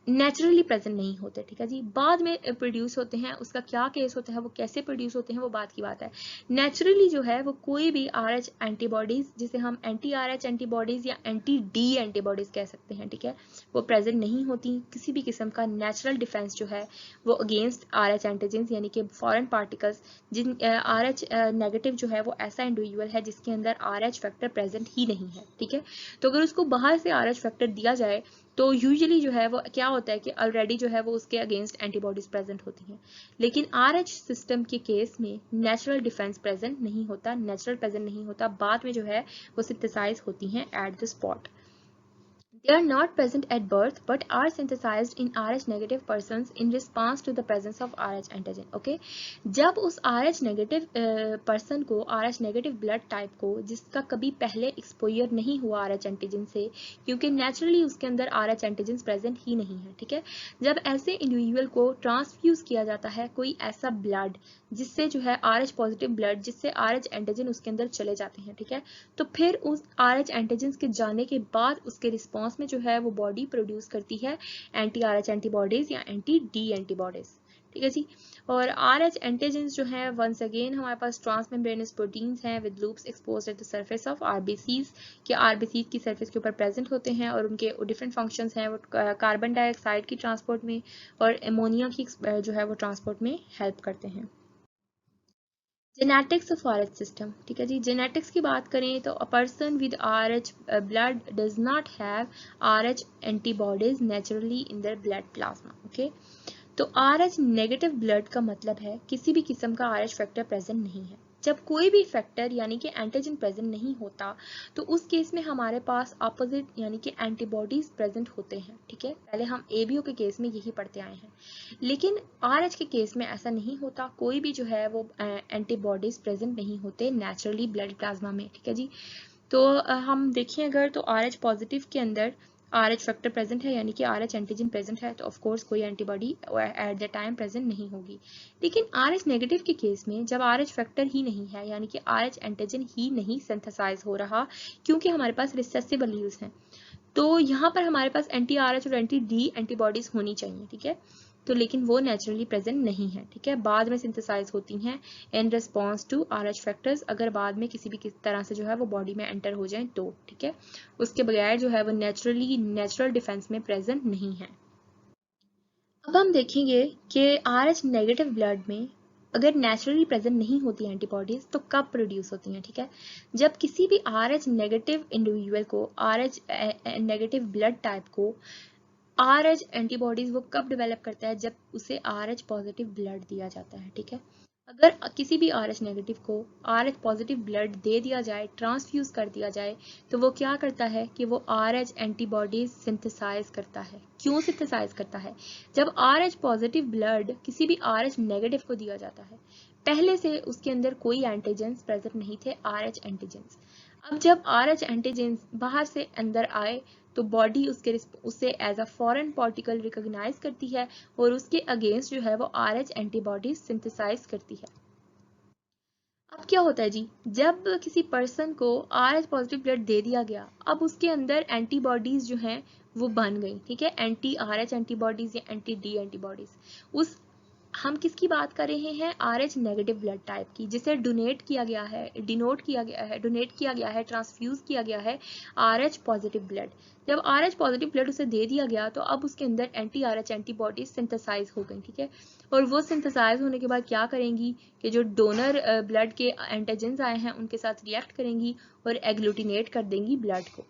नेचुरली प्रेजेंट नहीं होते। ठीक है जी, बाद में प्रोड्यूस होते हैं, उसका क्या केस होता है, वो कैसे प्रोड्यूस होते हैं, वो बात की बात है। नेचुरली जो है वो कोई भी आर एच एंटीबॉडीज, जिसे हम एंटी आर एच एंटीबॉडीज या एंटी डी एंटीबॉडीज कह सकते हैं, ठीक है, वो प्रेजेंट नहीं होती। किसी भी किस्म का नेचुरल डिफेंस जो है वो अगेंस्ट आर एच एंटीजेंस, यानी कि फॉरेन पार्टिकल्स, जिन आर एच नेगेटिव जो है वो ऐसा इंडिविजुअल है जिसके अंदर आर एच फैक्टर प्रेजेंट ही नहीं है। ठीक है, तो अगर उसको बाहर से आर एच फैक्टर दिया जाए तो यूजुअली जो है वो क्या होता है कि ऑलरेडी जो है वो उसके अगेंस्ट एंटीबॉडीज प्रेजेंट होती हैं। लेकिन RH सिस्टम के केस में नेचुरल डिफेंस प्रेजेंट नहीं होता, नेचुरल प्रेजेंट नहीं होता, बाद में जो है वो सिंथेसाइज होती हैं at the spot. They are not present at birth but are synthesized in RH negative persons in response to the presence of RH antigen. Okay? जब उस RH negative person को, RH negative blood type को, जिसका कभी पहले एक्सपोजर नहीं हुआ RH एंटीजन से, क्योंकि नेचुरली उसके अंदर RH एंटीजन प्रेजेंट ही नहीं है, ठीक है, जब ऐसे इंडिविजुअल को ट्रांसफ्यूज किया जाता है कोई ऐसा ब्लड जिससे जो है RH पॉजिटिव ब्लड, जिससे RH एंटीजन उसके अंदर चले जाते हैं, ठीक है, तो फिर उस RH एंटीजन के जाने के बाद उसके रिस्पॉन्स में जो है वो बॉडी प्रोड्यूस करती है एंटी RH एंटीबॉडीज या एंटी D एंटीबॉडीज, ठीक है जी। और RH एंटीजन जो है वंस अगेन हमारे पास ट्रांसमेम्ब्रेनस प्रोटीन्स हैं with loops exposed at the surface of RBCs, के RBCs की सरफेस के ऊपर प्रेजेंट होते हैं और उनके डिफरेंट फंक्शंस हैं, वो कार्बन डाइऑक्साइड की ट्रांसपोर्ट में और एमोनिया की जो है वो ट्रांसपोर्ट में हेल्प करते हैं। जेनेटिक्स ऑफ RH सिस्टम, ठीक है जी। जेनेटिक्स की बात करें तो a person with RH blood does not have RH antibodies naturally in their blood plasma, okay. तो RH नेगेटिव ब्लड का मतलब है किसी भी किस्म का RH फैक्टर प्रेजेंट नहीं है। जब कोई भी फैक्टर यानी कि एंटीजन प्रेजेंट नहीं होता तो उस केस में हमारे पास ऑपोजिट यानी कि एंटीबॉडीज प्रेजेंट होते हैं, ठीक है। पहले हम ABO के केस में यही पढ़ते आए हैं, लेकिन RH के केस में ऐसा नहीं होता, कोई भी जो है वो एंटीबॉडीज प्रेजेंट नहीं होते नेचुरली ब्लड प्लाज्मा में, ठीक है जी। तो हम देखें अगर तो RH पॉजिटिव के अंदर RH फैक्टर प्रेजेंट है यानी कि RH एंटीजन प्रेजेंट है तो ऑफ कोर्स कोई antibody eight the time present नहीं होगी। लेकिन RH नेगेटिव के केस में जब RH फैक्टर ही नहीं है यानी कि RH एंटीजन ही नहीं सिंथेसाइज हो रहा, क्योंकि हमारे पास रिसेसिव एलील्स हैं, तो यहाँ पर हमारे पास एंटी RH और एंटी D एंटीबॉडीज होनी चाहिए, ठीक है। तो लेकिन वो नेचुरली प्रेजेंट नहीं है, ठीक है, बाद में सिंथेसाइज होती हैं in response to RH factors, अगर बाद में किसी भी किस तरह से जो है वो बॉडी में एंटर हो जाए तो, ठीक है, उसके बगैर जो है वो नेचुरल डिफेंस में प्रेजेंट नहीं है। अब हम देखेंगे कि RH नेगेटिव ब्लड में अगर नेचुरली प्रेजेंट नहीं होती एंटीबॉडीज तो कब प्रोड्यूस होती हैं, ठीक है। जब किसी भी RH नेगेटिव इंडिविजुअल को, RH नेगेटिव ब्लड टाइप को RH एंटीबॉडीज वो कब डेवलप करता है, जब उसे RH पॉजिटिव ब्लड दिया जाता है, ठीक है। अगर किसी भी RH नेगेटिव को RH पॉजिटिव ब्लड दे दिया जाए, ट्रांसफ्यूज कर दिया जाए, तो वो क्या करता है कि वो RH एंटीबॉडीज सिंथेसाइज करता है। क्यों सिंथेसाइज करता है? जब RH पॉजिटिव ब्लड किसी भी RH नेगेटिव को दिया जाता है, पहले से उसके अंदर कोई एंटीजेंस प्रेजेंट नहीं थे, RH एंटीजेंस। अब जब RH एंटीजेंस बाहर से अंदर आए तो बॉडी उसे as a foreign particle recognize करती है और उसके अगेंस्ट जो है वो RH एंटीबॉडीज सिंथेसाइज करती है। अब क्या होता है जी, जब किसी पर्सन को RH पॉजिटिव ब्लड दे दिया गया, अब उसके अंदर एंटीबॉडीज जो हैं वो बन गई, ठीक है, एंटी RH एंटीबॉडीज या एंटी D एंटीबॉडीज। उस हम किसकी बात कर रहे हैं? RH नेगेटिव ब्लड टाइप की, जिसे डोनेट किया गया है, डोनेट किया गया है, ट्रांसफ्यूज किया गया है RH पॉजिटिव ब्लड। जब RH पॉजिटिव ब्लड उसे दे दिया गया तो अब उसके अंदर एंटी RH एंटीबॉडीज सिंथेसाइज हो गई, ठीक है। और वो सिंथेसाइज होने के बाद क्या करेंगी कि जो डोनर ब्लड के एंटीजेंस आए हैं उनके साथ रिएक्ट करेंगी और एग्लूटिनेट कर देंगी ब्लड को।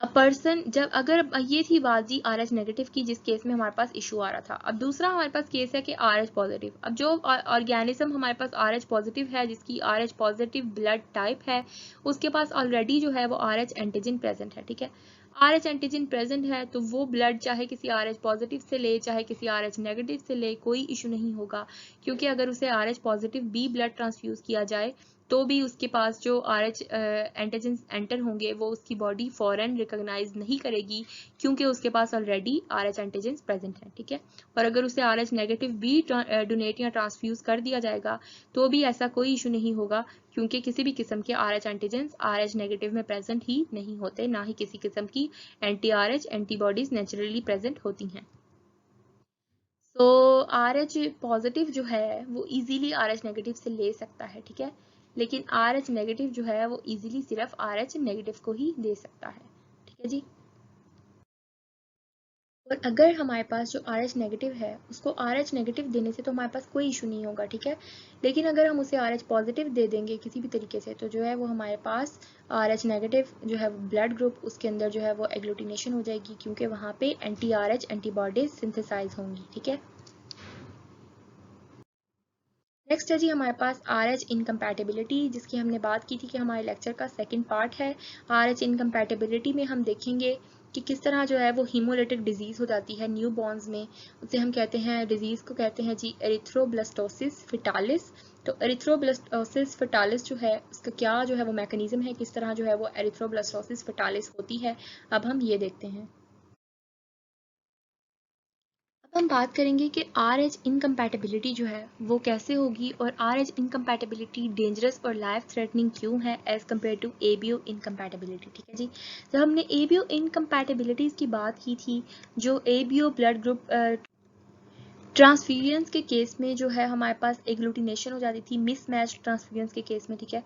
पर्सन जब, अगर ये थी बात जी RH नेगेटिव की, जिस केस में हमारे पास इशू आ रहा था। अब दूसरा हमारे पास केस है कि RH पॉजिटिव। अब जो ऑर्गेनिज्म हमारे पास RH पॉजिटिव है, जिसकी RH पॉजिटिव ब्लड टाइप है, उसके पास ऑलरेडी जो है वो RH एंटीजन प्रेजेंट है, ठीक है। RH एंटीजन प्रेजेंट है तो वो ब्लड चाहे किसी RH पॉजिटिव से ले चाहे किसी RH नेगेटिव से ले, कोई इशू नहीं होगा, क्योंकि अगर उसे RH positive B blood transfuse किया जाए तो भी उसके पास जो RH एंटीजेंस एंटर होंगे वो उसकी बॉडी फॉरन रिकॉग्नाइज नहीं करेगी, क्योंकि उसके पास ऑलरेडी RH एंटीजेंस प्रेजेंट है, ठीक है। और अगर उसे RH नेगेटिव भी डोनेट या ट्रांसफ्यूज कर दिया जाएगा तो भी ऐसा कोई इशू नहीं होगा, क्योंकि किसी भी किस्म के RH एंटीजेंस RH नेगेटिव में प्रेजेंट ही नहीं होते, ना ही किसी किस्म की anti RH antibodies naturally present होती हैं। तो RH पॉजिटिव जो है वो इजीली RH नेगेटिव से ले सकता है, ठीक है, लेकिन RH नेगेटिव जो है वो इजीली सिर्फ RH नेगेटिव को ही दे सकता है, ठीक है जी। और अगर हमारे पास जो RH नेगेटिव है उसको RH नेगेटिव देने से तो हमारे पास कोई इशू नहीं होगा, ठीक है। लेकिन अगर हम उसे RH पॉजिटिव दे देंगे किसी भी तरीके से तो जो है वो हमारे पास RH नेगेटिव जो है ब्लड ग्रुप उसके अंदर जो है वो एग्लूटिनेशन हो जाएगी, क्योंकि वहाँ पे एंटी RH एंटीबॉडीज सिंथेसाइज होंगी, ठीक है। नेक्स्ट है जी हमारे पास RH इनकम्पैटिबिलिटी, जिसकी हमने बात की थी कि हमारे लेक्चर का सेकंड पार्ट है। RH इनकम्पैटिबिलिटी में हम देखेंगे कि किस तरह जो है वो हीमोलिटिक डिजीज़ हो जाती है न्यू बॉर्न्स में। उसे हम कहते हैं, डिजीज़ को कहते हैं जी एरिथ्रोब्लास्टोसिस फिटालिस। तो एरिथ्रोब्लास्टोसिस फिटालिस जो है उसका क्या जो है वो मैकेनिज्म है, किस तरह जो है वो एरिथ्रोब्लास्टोसिस फिटालिस होती है, अब हम ये देखते हैं। अब हम बात करेंगे कि RH इनकम्पैटिबिलिटी जो है वो कैसे होगी और RH इनकम्पैटिबिलिटी डेंजरस और लाइफ थ्रेटनिंग क्यों है as compare to ABO incompatibility, ठीक है जी। जब हमने ABO इनकम्पैटिबिलिटीज की बात की थी, जो ABO ब्लड ग्रुप ट्रांसफ्यूजन्स के केस में जो है हमारे पास एग्लूटिनेशन हो जाती थी मिसमैच ट्रांसफ्यूजन्स के केस में, ठीक है।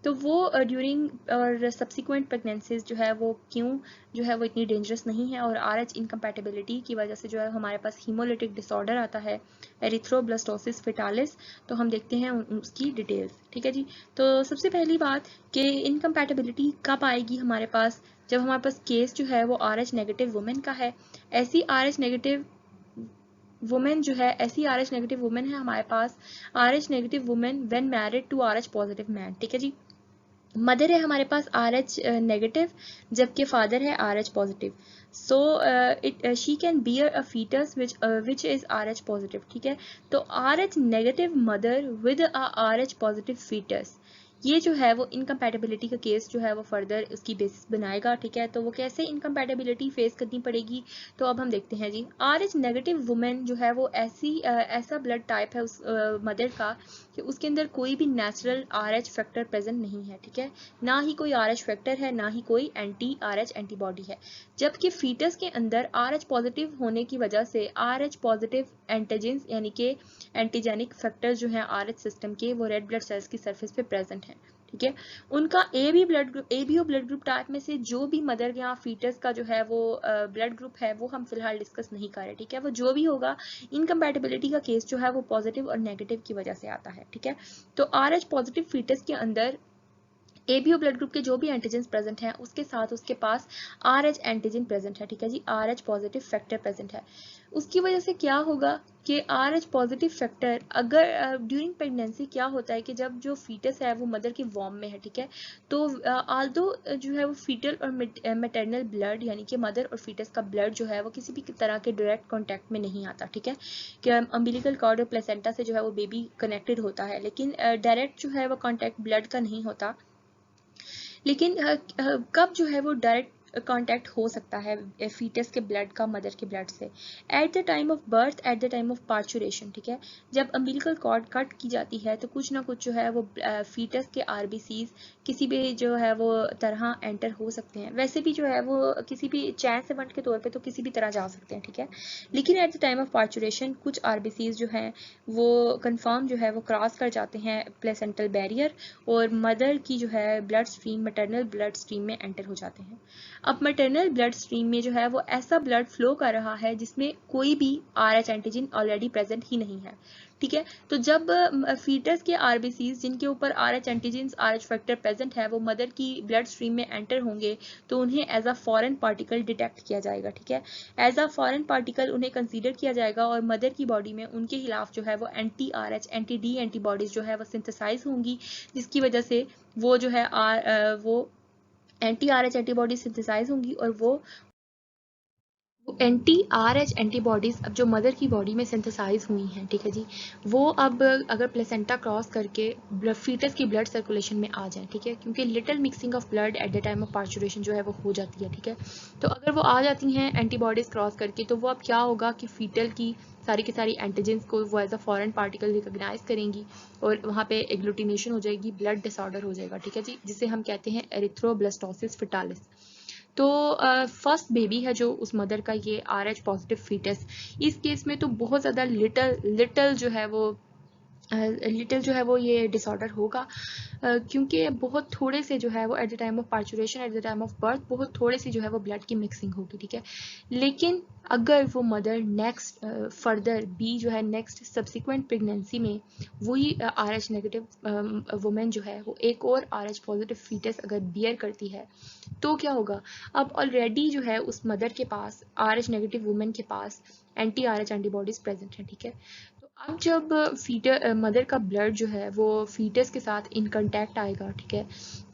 तो वो ड्यूरिंग और सब्सिक्वेंट प्रेगनेंसीज जो है वो क्यों जो है वो इतनी डेंजरस नहीं है, और RH इनकम्पैटिबिलिटी की वजह से जो है हमारे पास हीमोलिटिक डिसऑर्डर आता है एरिथ्रोब्लास्टोसिस फिटालिस। तो हम देखते हैं उसकी डिटेल्स, ठीक है जी। तो सबसे पहली बात कि इनकम्पैटिबिलिटी कब आएगी हमारे पास, जब हमारे पास केस जो है वो RH नेगेटिव वुमेन का है। ऐसी RH नेगेटिव वुमेन जो है, ऐसी RH नेगेटिव वुमेन है हमारे पास, RH negative women when married to RH positive man, ठीक है जी। मदर है हमारे पास RH नेगेटिव, जबकि फादर है RH positive. So it she can bear a fetus which is RH positive, ठीक है। तो RH negative mother with a RH positive fetus, ये जो है वो इनकम्पैटिबिलिटी का केस जो है वो फर्दर उसकी बेसिस बनाएगा, ठीक है। तो वो कैसे इनकम्पैटिबिलिटी फेस करनी पड़ेगी, तो अब हम देखते हैं जी। RH नेगेटिव वुमेन जो है वो ऐसा ब्लड टाइप है उस मदर का कि उसके अंदर कोई भी नेचुरल RH फैक्टर प्रेजेंट नहीं है, ठीक है। ना ही कोई RH फैक्टर है, ना ही कोई एंटी RH एंटीबॉडी है। जबकि फीटस के अंदर RH पॉजिटिव होने की वजह से RH पॉजिटिव एंटीजेंस यानी कि एंटीजेनिक फैक्टर्स जो हैं RH सिस्टम के, वो रेड ब्लड सेल्स की सरफेस पे प्रेजेंट हैं, ठीक है। उनका ABO ब्लड ग्रुप टाइप में से जो भी मदर या फीटस का जो है वो ब्लड ग्रुप है वो हम फिलहाल डिस्कस नहीं कर रहे, ठीक है। वो जो भी होगा, इनकम्पैटिबिलिटी का केस जो है वो पॉजिटिव और नेगेटिव की वजह से आता है, ठीक है। तो RH पॉजिटिव फीटस के अंदर ABO ब्लड ग्रुप के जो भी एंटीजन प्रेजेंट हैं उसके साथ उसके पास RH एंटीजन प्रेजेंट है, ठीक है जी। RH पॉजिटिव फैक्टर प्रेजेंट है। उसकी वजह से क्या होगा कि RH पॉजिटिव फैक्टर अगर ड्यूरिंग प्रेगनेंसी क्या होता है कि जब जो फीटस है वो मदर के वॉर्म में है, ठीक है। तो आल्दो जो है वो फीटल और मैटरनल ब्लड यानी कि मदर और फीटस का ब्लड जो है वो किसी भी तरह के डायरेक्ट कॉन्टैक्ट में नहीं आता, ठीक है। कि अम्बिलिकल कॉर्ड और प्लेसेंटा से जो है वो बेबी कनेक्टेड होता है, लेकिन डायरेक्ट जो है वो कॉन्टैक्ट ब्लड का नहीं होता। लेकिन कब जो है वो डायरेक्ट कांटेक्ट हो सकता है फीटस के ब्लड का मदर के ब्लड से, eight the time of birth, at the time of parturition, ठीक है। जब अम्बिलिकल कॉर्ड कट की जाती है तो कुछ ना कुछ जो है वो फीटस के RBCs किसी भी जो है वो तरह एंटर हो सकते हैं। वैसे भी जो है वो किसी भी चैन से बंट के तौर पे तो किसी भी तरह जा सकते हैं, ठीक है। लेकिन eight the time of parturition कुछ RBCs जो हैं वो कंफर्म जो है वो क्रॉस कर जाते हैं प्लेसेंटल बैरियर और मदर की जो है blood stream, maternal blood stream में एंटर हो जाते हैं। अब मैटरनल ब्लड स्ट्रीम में जो है वो ऐसा ब्लड फ्लो कर रहा है जिसमें कोई भी RH एंटीजन ऑलरेडी प्रेजेंट ही नहीं है, ठीक है। तो जब फीटस के RBCs जिनके ऊपर RH antigen RH factor present है वो मदर की ब्लड स्ट्रीम में एंटर होंगे तो उन्हें as a foreign particle detect किया जाएगा, ठीक है। एज अ फॉरेन पार्टिकल उन्हें कंसीडर किया जाएगा और मदर की बॉडी में उनके खिलाफ जो है वो anti RH anti D antibodies जो है वो सिंथेसाइज होंगी, जिसकी वजह से वो जो है वो एंटी RH एंटीबॉडी सिंथेसाइज होंगी और वो एंटी RH एंटीबॉडीज अब जो मदर की बॉडी में सिंथेसाइज हुई हैं, ठीक है जी, वो अब अगर प्लेसेंटा क्रॉस करके फीटस की ब्लड सर्कुलेशन में आ जाए, ठीक है, क्योंकि little mixing of blood at the time of parturition जो है वो हो जाती है, ठीक है। तो अगर वो आ जाती हैं एंटीबॉडीज क्रॉस करके तो वो अब क्या होगा कि फीटल की सारी एंटीजेंस को वो as a foreign particle recognize करेंगी और वहाँ पे एग्लूटिनेशन हो जाएगी, ब्लड डिसऑर्डर हो जाएगा, ठीक है जी, जिसे हम कहते हैं एरिथ्रोब्लास्टोसिस फिटालिस। तो फर्स्ट बेबी है जो उस मदर का ये RH पॉजिटिव फीटस, इस केस में तो बहुत ज़्यादा लिटल जो है वो लिटिल जो है वो ये डिसऑर्डर होगा, क्योंकि बहुत थोड़े से जो है वो eight the time of parturition, eight the time of birth बहुत थोड़ी सी जो है वो ब्लड की मिक्सिंग होगी, ठीक है। लेकिन अगर वो मदर नेक्स्ट फर्दर बी जो है नेक्स्ट सब्सिक्वेंट प्रेगनेंसी में वही RH नेगेटिव वुमेन जो है वो एक और RH पॉजिटिव फीटस अगर बियर करती है, तो क्या होगा, अब ऑलरेडी जो है उस मदर के पास RH नेगेटिव वुमेन के पास anti-RH एंटीबॉडीज प्रेजेंट हैं, ठीक है। तो अब जब मदर का ब्लड जो है वो फीटस के साथ इन कांटेक्ट आएगा, ठीक है,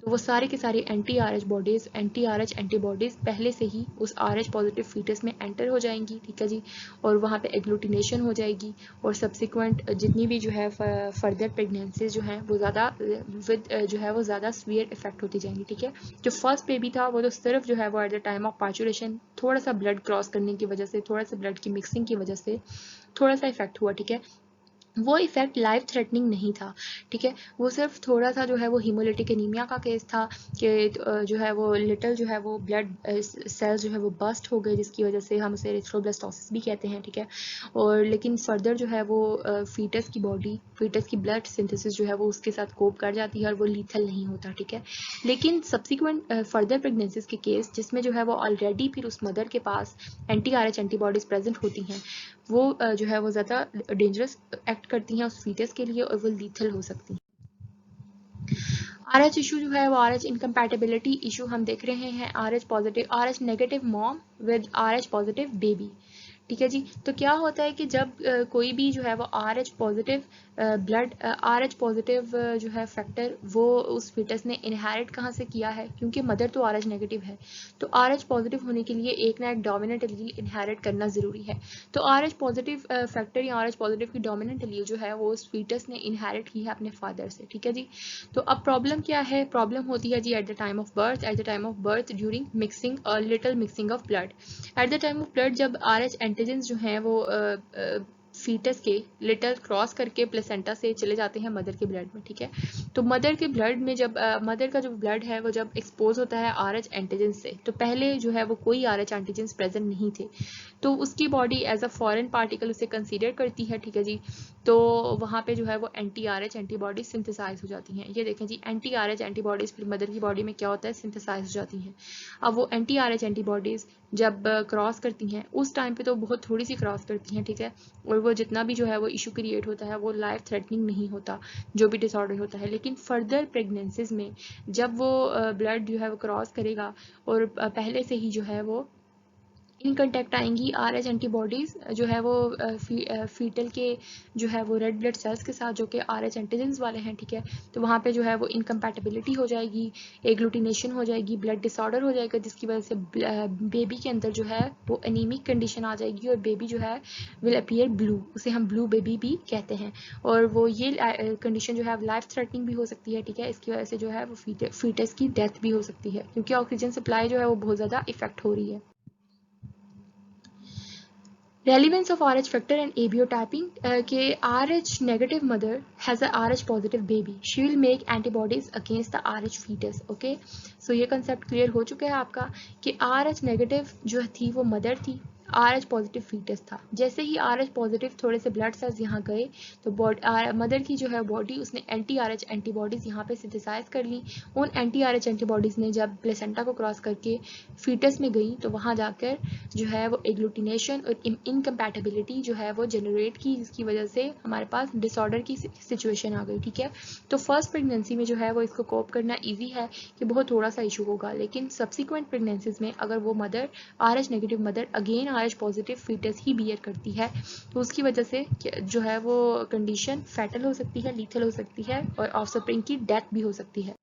तो वो सारे के सारे anti-RH बॉडीज, anti-RH एंटीबॉडीज पहले से ही उस RH पॉजिटिव फीटस में एंटर हो जाएंगी, ठीक है जी, और वहाँ पे एग्लूटिनेशन हो जाएगी, और सब्सिक्वेंट जितनी भी जो है फर्दर प्रेगनेंसीज जो हैं वो ज़्यादा विद जो है वो ज़्यादा सीवियर इफेक्ट होती जाएंगी, ठीक है। जो फर्स्ट बेबी था वो तो सिर्फ जो है वो eight the time of parturition थोड़ा सा ब्लड क्रॉस करने की वजह से, थोड़ा सा ब्लड की मिक्सिंग की वजह से थोड़ा सा इफेक्ट हुआ, ठीक है। वो इफेक्ट लाइफ थ्रेटनिंग नहीं था, ठीक है, वो सिर्फ थोड़ा सा जो है वो हीमोलिटिक एनीमिया का केस था कि जो है वो लिटिल जो है वो ब्लड सेल्स जो है वो बस्ट हो गए, जिसकी वजह से हम उसे एरिथ्रोब्लास्टोसिस भी कहते हैं, ठीक है। और लेकिन फर्दर जो है वो फीटस की बॉडी, फीटस की ब्लड सिंथेसिस जो है वो उसके साथ कोप कर जाती है और वो लीथल नहीं होता, ठीक है। लेकिन सब्सिक्वेंट फर्दर प्रेगनेंसीज के केस जिसमें जो है वो ऑलरेडी फिर उस मदर के पास anti-RH एंटीबॉडीज प्रेजेंट होती हैं, वो जो है वो ज़्यादा डेंजरस एक्ट करती हैं उस फीटस के लिए और वो लीथल हो सकती हैं। RH इशू जो है वो RH इनकम्पैटिबिलिटी इशू हम देख रहे हैं, RH positive, RH negative mom with RH positive baby, ठीक है जी। तो क्या होता है कि जब कोई भी जो है वो RH positive blood RH positive जो है फैक्टर वो उस फीटस ने इनहेरिट कहाँ से किया है, क्योंकि मदर तो RH नेगेटिव है, तो RH पॉजिटिव होने के लिए एक ना एक डोमिनेंट एलील इनहेरिट करना ज़रूरी है। तो RH पॉजिटिव फैक्टर या RH पॉजिटिव की डोमिनेंट एलील जो है वो उस फीटस ने इनहेरिट की है अपने फादर से, ठीक है जी। तो अब प्रॉब्लम क्या है, प्रॉब्लम होती है जी at the time of birth, at the time of birth during mixing little mixing of blood, at the time of blood जब RH एंटीजेंस जो हैं वो फीटस के लिटल क्रॉस करके प्लेसेंटा से चले जाते हैं मदर के ब्लड में, ठीक है। तो मदर के ब्लड में जब मदर का जो ब्लड है वो जब एक्सपोज होता है RH एंटीजन से, तो पहले जो है वो कोई RH एंटीजन प्रेजेंट नहीं थे, तो उसकी body as a foreign particle उसे कंसीडर करती है, ठीक है जी। तो वहाँ पे जो है वो anti-RH एंटीबॉडीज सिंथेसाइज हो जाती हैं। ये देखें जी, anti-RH एंटीबॉडीज फिर मदर की बॉडी में क्या होता है, सिंथेसाइज हो जाती हैं। अब वो anti-RH एंटीबॉडीज जब क्रॉस करती हैं उस टाइम पे तो बहुत थोड़ी सी क्रॉस करती हैं, ठीक है, और वो जितना भी जो है वो इशू क्रिएट होता है वो लाइफ थ्रेटनिंग नहीं होता, जो भी डिसऑर्डर होता है। लेकिन फर्दर प्रेगनेंसीज में जब वो ब्लड जो है वो क्रॉस करेगा और पहले से ही जो है वो इन कंटेक्ट आएंगी RH एंटीबॉडीज जो है वो फीटल के जो है वो रेड ब्लड सेल्स के साथ जो कि RH एंटीजेंस वाले हैं, ठीक है। तो वहाँ पे जो है वो इनकम्पैटिबिलिटी हो जाएगी, एग्लूटिनेशन हो जाएगी, ब्लड डिसऑर्डर हो जाएगा, जिसकी वजह से बेबी के अंदर जो है वो एनीमिक कंडीशन आ जाएगी और बेबी जो है विल अपीयर ब्लू, उसे हम ब्लू बेबी भी कहते हैं। और वो ये कंडीशन जो है लाइफ थ्रेटनिंग भी हो सकती है, ठीक है। इसकी वजह से जो है वो फीटस की डेथ भी हो सकती है, क्योंकि ऑक्सीजन सप्लाई जो है वो बहुत ज़्यादा इफेक्ट हो रही है। Relevance of RH factor and abiotyping के RH negative mother has a RH positive baby. She will make antibodies against the RH fetus. Okay, so ये concept clear हो चुका है आपका कि RH negative जो थी वो mother थी, RH पॉजिटिव फीटस था। जैसे ही RH पॉजिटिव थोड़े से ब्लड सेल्स यहाँ गए तो मदर की जो है बॉडी उसने anti-RH एंटीबॉडीज यहाँ पे सिंथेसाइज कर ली। उन anti-RH एंटीबॉडीज ने जब प्लेसेंटा को क्रॉस करके फीटस में गई तो वहाँ जाकर जो है वो एग्लूटिनेशन और इनकम्पैटिबिलिटी जो है वो जनरेट की, जिसकी वजह से हमारे पास डिसऑर्डर की सिचुएशन आ गई, ठीक है। तो फर्स्ट प्रेगनेंसी में जो है वो इसको कोप करना इजी है कि बहुत थोड़ा सा इशू होगा, लेकिन सब्सिक्वेंट प्रेगनेंसीज में अगर वो mother RH negative mother again RH positive foetus ही बियर करती है तो उसकी वजह से जो है वो कंडीशन फैटल हो सकती है, लीथल हो सकती है और ऑफस्प्रिंग की डेथ भी हो सकती है।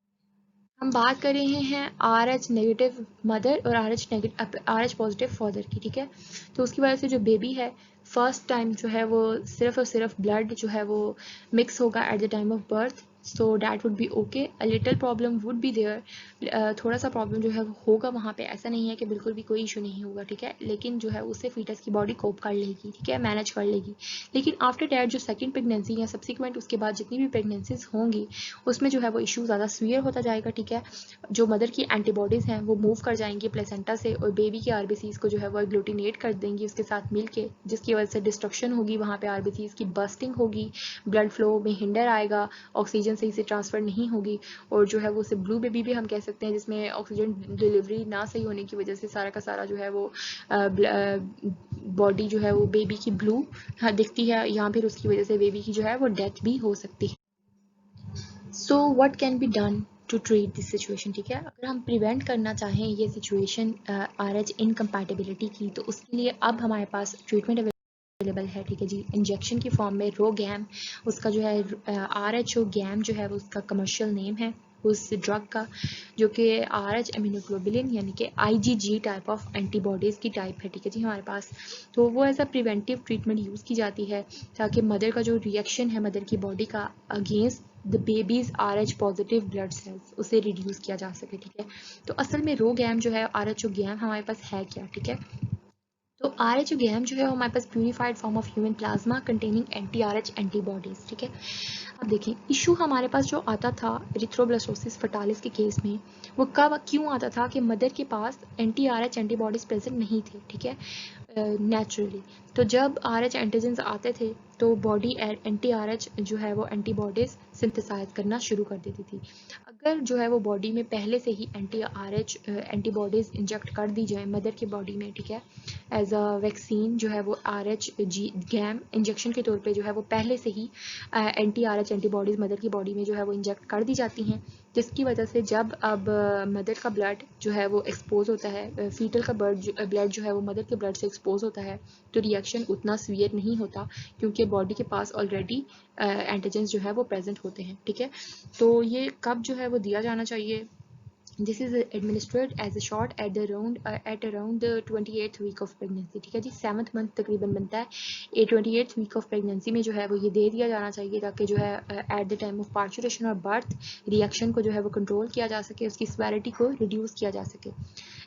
हम बात कर रहे हैं RH नेगेटिव मदर और RH पॉजिटिव फादर की, ठीक है। तो उसकी वजह से जो बेबी है फर्स्ट टाइम जो है वो सिर्फ और सिर्फ ब्लड जो है वो मिक्स होगा at the time of birth, so that would be okay, a little problem would be there, थोड़ा सा प्रॉब्लम जो है वो होगा वहाँ पे, ऐसा नहीं है कि बिल्कुल भी कोई इशू नहीं होगा, ठीक है, लेकिन जो है उससे फीटस की बॉडी कोप कर लेगी, ठीक है, मैनेज कर लेगी। लेकिन आफ्टर डैट जो सेकंड प्रेगनेंसी या सब्सिक्वेंट उसके बाद जितनी भी प्रेगनेंसीज होंगी उसमें जो है वो इशू ज़्यादा सीवियर होता जाएगा, ठीक है। जो मदर की एंटीबॉडीज़ हैं वो मूव कर जाएंगी प्लेसेंटा से और बेबी के आरबीसीज को जो है वो ग्लूटिनेट कर देंगी उसके साथ मिल के, जिसकी वजह से डिस्ट्रक्शन होगी वहाँ पे, आरबीसीज की बस्टिंग होगी, ब्लड फ्लो में हिंडर आएगा, ऑक्सीजन सही से ट्रांसफ़र नहीं होगी, और जो है वो उसे ब्लू बेबी भी हम कह सकते हैं, जिसमें ऑक्सीजन डिलीवरी ना सही होने की वजह से सारा का सारा जो है वो बॉडी जो है वो बेबी की ब्लू दिखती है, या फिर उसकी वजह से बेबी की जो है वो डेथ भी हो सकती है। So what can be done to treat this situation, ठीक है। अगर हम प्रिवेंट करना चाहें ये सिचुएशन RH इनकम्पैटिबिलिटी की, तो उसके लिए अब हमारे पास ट्रीटमेंट अवेलेबल है, ठीक है जी, इंजेक्शन की फॉर्म में रोगैम, उसका जो है RHO गैम जो है वो उसका कमर्शियल नेम है उस ड्रग का, जो कि RH इम्यूनोग्लोबुलिन यानी कि IgG टाइप ऑफ एंटीबॉडीज़ की टाइप है, ठीक है जी हमारे पास। तो वो as a preventive treatment use की जाती है ताकि मदर का जो रिएक्शन है मदर की बॉडी का against the babies RH positive blood cells उसे रिड्यूस किया जा सके, ठीक है। तो असल में रोगैम जो है RHO गैम हमारे पास है क्या, ठीक है। तो RH गैम जो है हमारे पास purified form of human plasma containing anti-RH antibodies, ठीक है। अब देखें इशू हमारे पास जो आता था एरिथ्रोब्लास्टोसिस फर्टालिस के केस में, वो कब क्यों आता था कि मदर के पास anti-RH एंटीबॉडीज प्रेजेंट नहीं थे, ठीक है, नेचुरली। तो जब RH एंटीजेंस आते थे तो बॉडी anti-RH जो है वो एंटीबॉडीज सिंथेसाइज करना शुरू कर देती थी। अगर जो है वो बॉडी में पहले से ही anti-RH एंटीबॉडीज इंजेक्ट कर दी जाए मदर की बॉडी में, ठीक है, एज अ वैक्सीन जो है वो RH गैम इंजेक्शन के तौर पे जो है वो पहले से ही anti-RH एंटीबॉडीज मदर की बॉडी में जो है वो इंजेक्ट कर दी जाती हैं, जिसकी वजह से जब अब मदर का ब्लड जो है वो एक्सपोज होता है, फीटल का ब्लड जो है वो मदर के ब्लड से एक्सपोज होता है, तो रिएक्शन उतना सीवियर नहीं होता क्योंकि बॉडी के पास ऑलरेडी एंटीजेंस जो है वो प्रेजेंट होते हैं, ठीक है। तो ये कब जो है वो दिया जाना चाहिए, this is administered as a shot at around the 28th week of pregnancy, ठीक है जी, 7th मंथ तकरीबन बनता है, ये 28th वीक ऑफ प्रेगनेंसी में जो है वो ये दे दिया जाना चाहिए ताकि जो है eight the time of parturition और बर्थ रिएक्शन को जो है वो कंट्रोल किया जा सके, उसकी सिवियरिटी को रिड्यूस किया जा सके।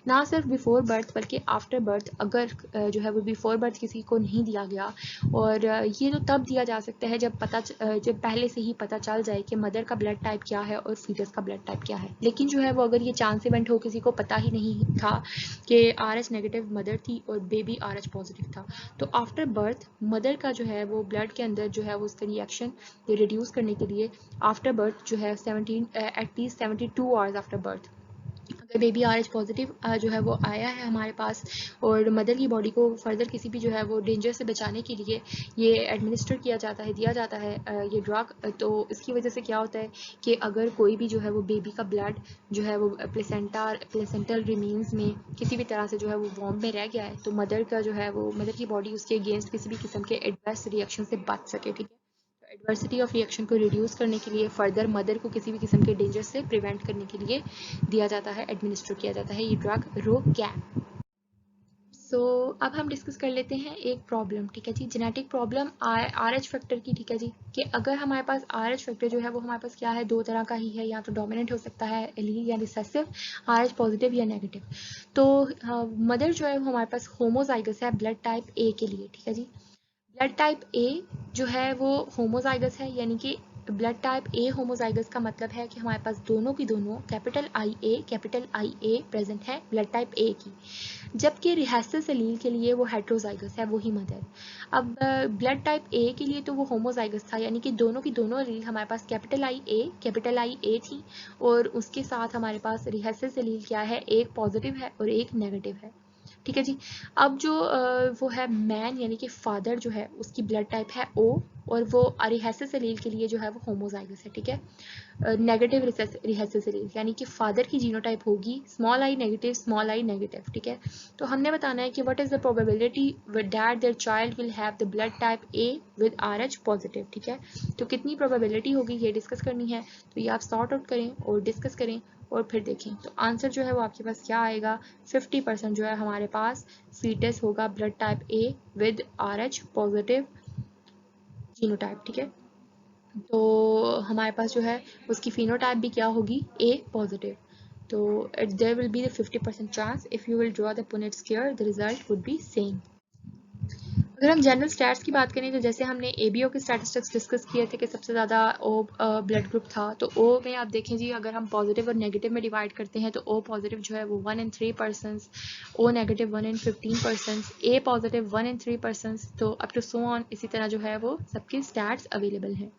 ना सिर्फ बिफोर बर्थ बल्कि आफ्टर बर्थ, अगर जो है वो बिफोर बर्थ किसी को नहीं दिया गया, और ये तो तब दिया जा सकता है जब पहले से ही पता चल जाए कि मदर का ब्लड टाइप क्या है और फीटस का ब्लड टाइप क्या है। लेकिन जो है वो अगर ये चांस इवेंट हो, किसी को पता ही नहीं था कि RH नेगेटिव मदर थी और बेबी RH पॉजिटिव था, तो आफ्टर बर्थ मदर का जो है वो ब्लड के अंदर जो है वो उसका रिएक्शन रिड्यूस करने के लिए आफ्टर बर्थ जो है 17 एटलीस्ट 72 आवर्स आफ्टर बर्थ, अगर बेबी RH पॉजिटिव जो है वो आया है हमारे पास और मदर की बॉडी को फर्दर किसी भी जो है वो डेंजर से बचाने के लिए ये एडमिनिस्टर किया जाता है, दिया जाता है ये ड्रग, तो इसकी वजह से क्या होता है कि अगर कोई भी जो है वो बेबी का ब्लड जो है वो प्लेसेंटल रिमीन्स में किसी भी तरह से जो है वो वॉर्म में रह गया है, तो मदर का जो है वो मदर की बॉडी उसके अगेंस्ट किसी भी किस्म के एडवर्स रिएक्शन से बच सके, ठीक है। एडवर्सिटी ऑफ रिएक्शन को रिड्यूस करने के लिए, फर्दर मदर को किसी भी किस्म के डेंजर से प्रिवेंट करने के लिए दिया जाता है, एडमिनिस्टर किया जाता है ये ड्रग रोगैम। सो अब हम डिस्कस कर लेते हैं एक प्रॉब्लम, ठीक है जी, जेनेटिक प्रॉब्लम RH फैक्टर की, ठीक है जी, कि अगर हमारे पास RH फैक्टर जो है वो हमारे पास क्या है, दो तरह का ही है, या तो डोमिनेंट हो सकता है एलील या रिसेसिव, RH पॉजिटिव या नेगेटिव। तो मदर जो है वो हमारे पास होमोजाइगस है ब्लड टाइप A के लिए, ठीक है जी। ब्लड टाइप ए जो है वो होमोजाइगस है, यानी कि ब्लड टाइप ए होमोजाइगस का मतलब है कि हमारे पास दोनों की दोनों कैपिटल आई ए प्रेजेंट है ब्लड टाइप ए की, जबकि रिहेसिस एलील के लिए वो हेट्रोजाइगस है, वही मदर। अब ब्लड टाइप ए के लिए तो वो होमोजाइगस था, यानी कि दोनों की दोनों एलील हमारे पास कैपिटल आई ए थी, और उसके साथ हमारे पास रिहेसिस एलील क्या है, एक पॉजिटिव है और एक नेगेटिव है, ठीक है जी। अब जो वो है मैन यानी कि फादर जो है उसकी ब्लड टाइप है ओ, और वो रिहेसिस एलील के लिए जो है वो होमोजाइगस है, ठीक है, नेगेटिव रिहेसिस एलील, यानी कि फादर की जीनोटाइप होगी स्मॉल आई नेगेटिव, ठीक है। तो हमने बताना है कि what is the probability that their child will have the blood type A with RH positive, ठीक है। तो कितनी प्रोबेबिलिटी होगी ये डिस्कस करनी है, तो ये आप सॉर्ट आउट करें और डिस्कस करें और फिर देखें, तो आंसर जो है वो आपके पास क्या आएगा, 50% जो है हमारे पास फीटस होगा blood type A with RH positive genotype, ठीक है। तो हमारे पास जो है उसकी फिनोटाइप भी क्या होगी, ए पॉजिटिव। तो there will be the 50% chance if you will draw the Punnett square the result would be same. अगर हम जनरल स्टैट्स की बात करें तो जैसे हमने एबीओ के स्टैटिस्टिक्स डिस्कस किए थे कि सबसे ज़्यादा ओ ब्लड ग्रुप था, तो ओ में आप देखें जी अगर हम पॉजिटिव और नेगेटिव में डिवाइड करते हैं तो ओ पॉजिटिव जो है वो 1 in 3 persons, O negative 1 in 15 persons, A positive 1 in 3 persons, तो अप टू सो ऑन इसी तरह जो है वो सबके स्टैट्स अवेलेबल हैं।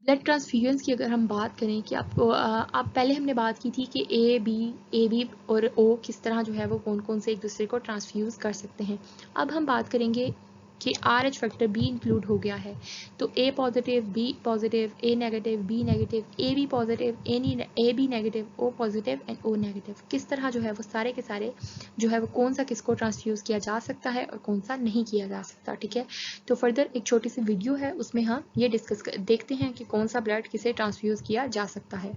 ब्लड ट्रांसफ्यूजन की अगर हम बात करें कि आपको आप पहले हमने बात की थी कि ए बी और ओ किस तरह जो है वो कौन कौन से एक दूसरे को ट्रांसफ्यूज कर सकते हैं। अब हम बात करेंगे कि R H factor be include हो गया है, तो A positive B positive A negative B negative A B positive A B negative O positive and O negative, किस तरह जो है वो सारे के सारे जो है वो कौन सा किसको ट्रांसफ्यूज किया जा सकता है और कौन सा नहीं किया जा सकता। ठीक है, तो फर्दर एक छोटी सी वीडियो है उसमें हम ये देखते हैं कि कौन सा ब्लड किसे ट्रांसफ्यूज किया जा सकता है।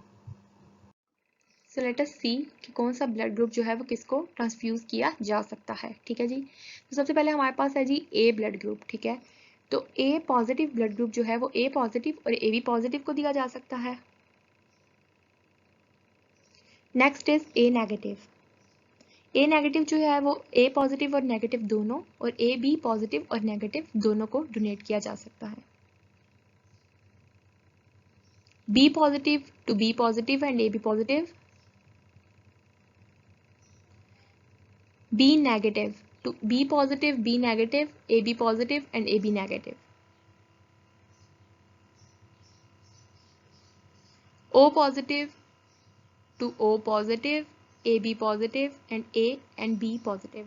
सो लेट अस सी कि कौन सा ब्लड ग्रुप जो है वो किसको ट्रांसफ्यूज किया जा सकता है। ठीक है जी, तो सबसे पहले हमारे पास है जी ए ब्लड ग्रुप। ठीक है, तो ए पॉजिटिव ब्लड ग्रुप जो है वो ए पॉजिटिव और ए बी पॉजिटिव को दिया जा सकता है। Next is A negative. A negative जो है वो ए पॉजिटिव और नेगेटिव दोनों और ए बी पॉजिटिव और नेगेटिव दोनों को डोनेट किया जा सकता है। B positive to B positive and A B positive, B negative to B positive, B negative, AB positive and AB negative. O positive to O positive, AB positive and A and B positive.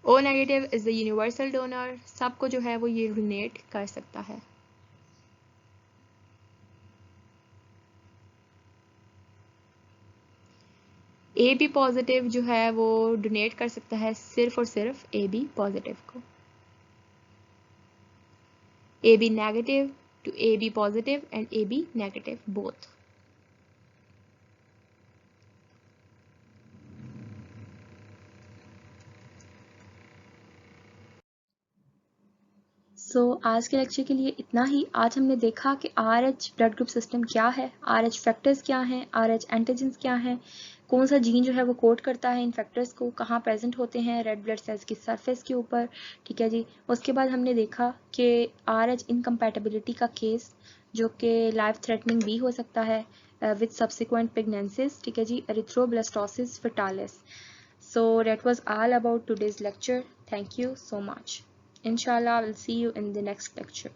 O negative is the universal donor, सबको जो है वो ये डोनेट कर सकता है। ए बी पॉजिटिव जो है वो डोनेट कर सकता है सिर्फ और सिर्फ ए बी पॉजिटिव को। A B negative to A B positive and A B negative both. आज के लेक्चर के लिए इतना ही। आज हमने देखा कि R H blood group system क्या है, आर एच फैक्टर्स क्या हैं, आर एच एंटीजन्स क्या हैं, कौन सा जीन जो है वो कोड करता है इन फैक्टर्स को, कहाँ प्रेजेंट होते हैं रेड ब्लड सेल्स की सरफेस के ऊपर। ठीक है जी, उसके बाद हमने देखा कि आर एच इनकम्पैटिबिलिटी का केस जो कि लाइफ थ्रेटनिंग भी हो सकता है विद सब्सिक्वेंट प्रेगनेंसीज। ठीक है जी, erythroblastosis fetalis. So that was all about today's lecture. Thank you so much. Inshallah, I will see you in the next lecture.